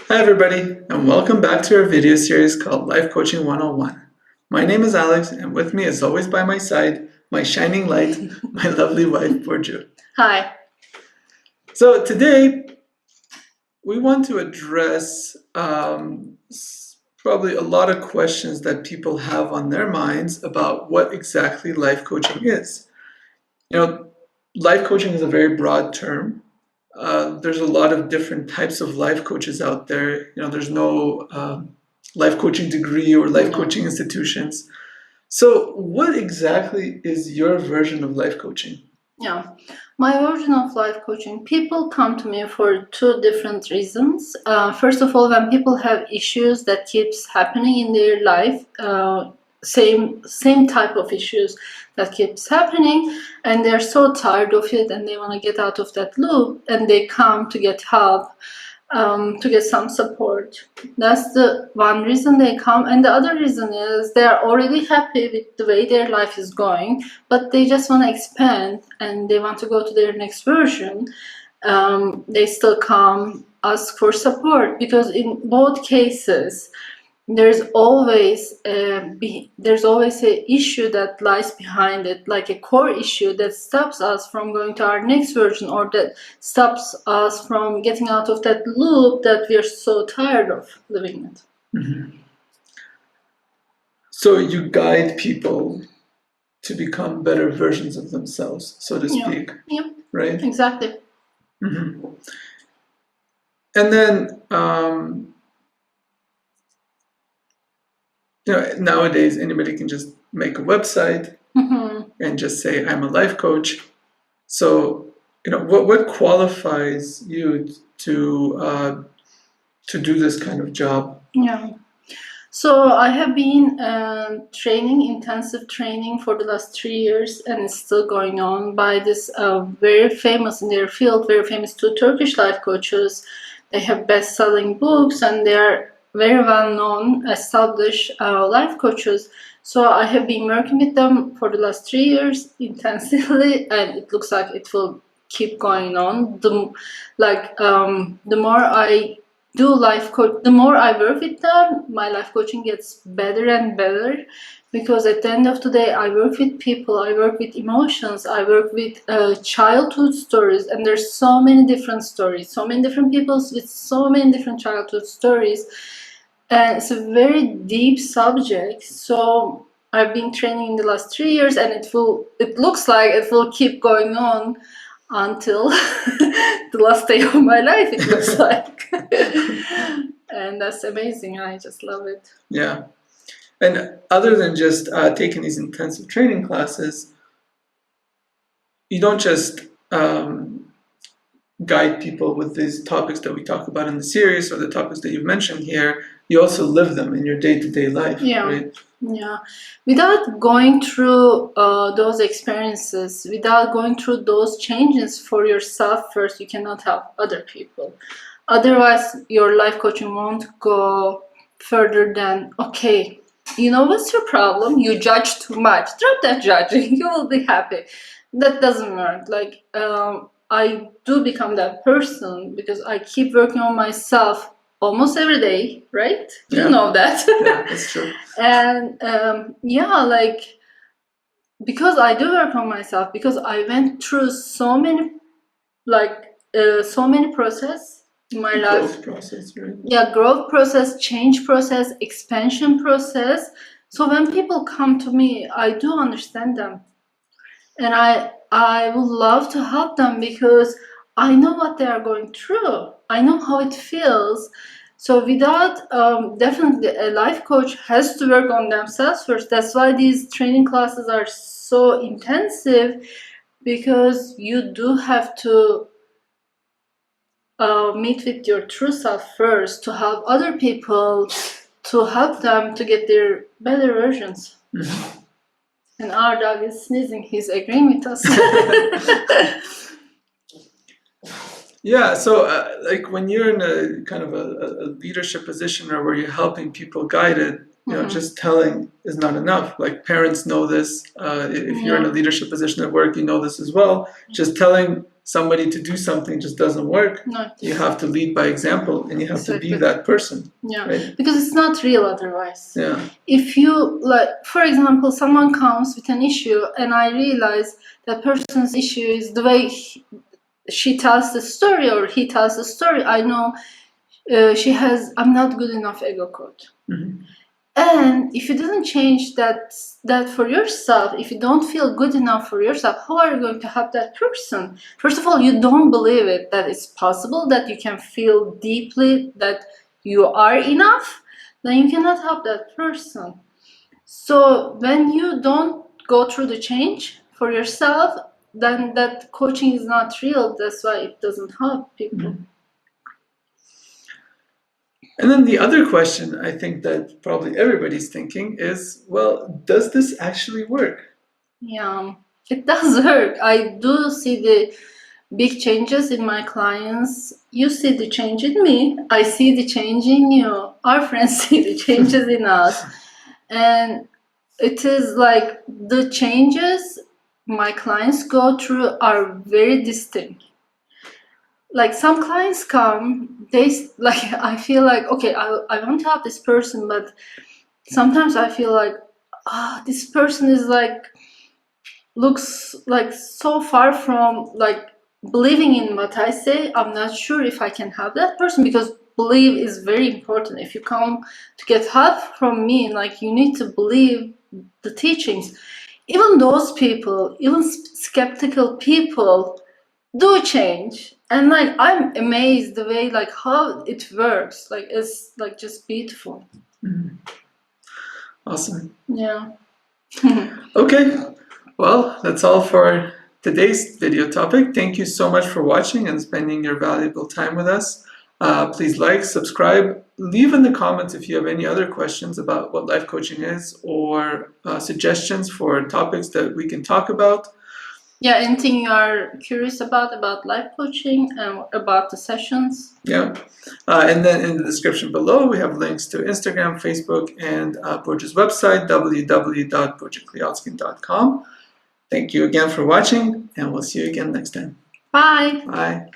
Hi everybody, and welcome back to our video series called Life Coaching 101. My name is Alex, and with me, as always by my side, my shining light, my lovely wife, Burju. Hi. So today, we want to address probably a lot of questions that people have on their minds about what exactly life coaching is. You know, life coaching is a very broad term. There's a lot of different types of life coaches out there. There's no life coaching degree or life coaching institutions. So, what exactly is your version of life coaching? Yeah, my version of life coaching, people come to me for two different reasons. First of all, when people have issues that keeps happening in their life, same type of issues that keeps happening, and they're so tired of it, and they want to get out of that loop, and they come to get help, to get some support. That's the one reason they come, and the other reason is they're already happy with the way their life is going, but they just want to expand and they want to go to their next version. They still come ask for support, because in both cases there's always a issue that lies behind it, like a core issue that stops us from going to our next version, or that stops us from getting out of that loop that we're so tired of living it. Mm-hmm. So you guide people to become better versions of themselves, so to speak. Yeah. Right? Exactly. Mm-hmm. And then nowadays anybody can just make a website and just say I'm a life coach. So what qualifies you to do this kind of job? Yeah. So I have been intensive training for the last 3 years, and it's still going on by this very famous in their field, very famous two Turkish life coaches. They have best-selling books, and they are very well-known, established life coaches. So I have been working with them for the last 3 years intensively, and it looks like it will keep going on. The more I do life coach, the more I work with them, my life coaching gets better and better, because at the end of the day, I work with people, I work with emotions, I work with childhood stories, and there's so many different stories, so many different people with so many different childhood stories, and it's a very deep subject. So I've been training in the last 3 years, and it looks like it will keep going on until the last day of my life, it looks like. And that's amazing. I just love it. Yeah. And other than just taking these intensive training classes, you don't just guide people with these topics that we talk about in the series or the topics that you've mentioned here. You also live them in your day-to-day life, right? Yeah, without going through those experiences, without going through those changes for yourself first, you cannot help other people. Otherwise, your life coaching won't go further than, okay, you know what's your problem? You judge too much. Drop that judging. You will be happy. That doesn't work. I do become that person because I keep working on myself almost every day, right? Yeah. You know that. Yeah, that's true. And because I do work on myself, because I went through so many process in my life. Growth process, right? Yeah, growth process, change process, expansion process. So when people come to me, I do understand them, and I would love to help them, because I know what they are going through. I know how it feels. So without definitely a life coach has to work on themselves first. That's why these training classes are so intensive, because you do have to meet with your true self first to help other people, to help them to get their better versions. Mm-hmm. And our dog is sneezing. He's agreeing with us. Yeah, so when you're in a kind of a leadership position, or where you're helping people guided, just telling is not enough. Like, parents know this. If you're in a leadership position at work, you know this as well. Just telling somebody to do something just doesn't work. No. You have to lead by example, and you have to be Exactly. that person. Yeah. Right? Because it's not real otherwise. Yeah. If you, like, for example, someone comes with an issue and I realize that person's issue is the way she tells the story or he tells the story, I know she has I'm not good enough ego code. Mm-hmm. And if you didn't change that for yourself, if you don't feel good enough for yourself, how are you going to help that person? First of all, you don't believe it, that it's possible that you can feel deeply that you are enough, then you cannot help that person. So when you don't go through the change for yourself, then that coaching is not real. That's why it doesn't help people. Mm-hmm. And then the other question I think that probably everybody's thinking is, well, does this actually work? Yeah, it does work. I do see the big changes in my clients. You see the change in me. I see the change in you. Our friends see the changes in us. And it is like the changes my clients go through are very distinct. Like some clients come, I feel like, okay, I want to help this person, but sometimes I feel like, this person is like, looks like so far from like believing in what I say. I'm not sure if I can help that person, because believe is very important. If you come to get help from me, like you need to believe the teachings. Even those people, even skeptical people do change. And like I'm amazed the way like how it works. Like it's like just beautiful. Mm-hmm. Awesome. Yeah. Okay. Well, that's all for today's video topic. Thank you so much for watching and spending your valuable time with us. Please like, subscribe, leave in the comments if you have any other questions about what life coaching is, or suggestions for topics that we can talk about. Yeah, anything you are curious about life coaching and about the sessions. Yeah. And then in the description below, we have links to Instagram, Facebook, and Burcu's website, www.burcukliatskin.com. Thank you again for watching, and we'll see you again next time. Bye. Bye.